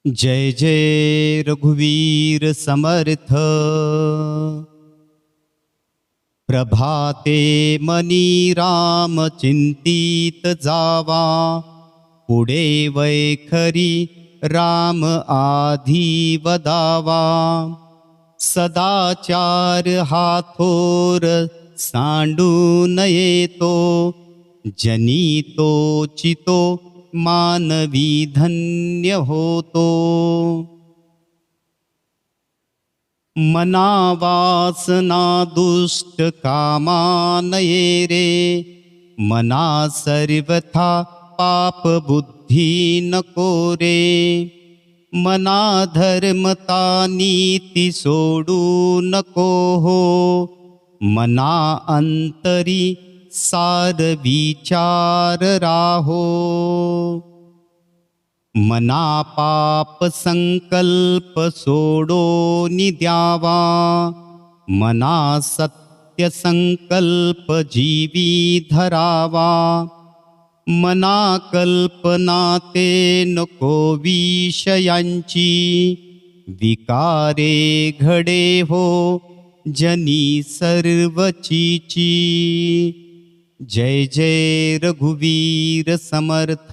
जय जय रघुवीर समर्थ। प्रभाते मनी राम चिंतित जावा, पुढे वैखरी राम आधी वदावा। सदाचार हा थोर सांडून येतो, जनी तो चितो मानवी धन्य होतो। मना वासना दुष्ट कामा नये रे, मना सर्वथा पाप बुद्धी नको रे। मना धर्मता नीती सोडू नको हो, मना अंतरी सार विचार राहो। मना पाप संकल्प सोडो निद्यावा, मना सत्य संकल्प जीवी धरावा। मना कल्पना ते नको विषयांची, विकारे घडे हो जनी सर्वचीची। जय जय रघुवीर समर्थ।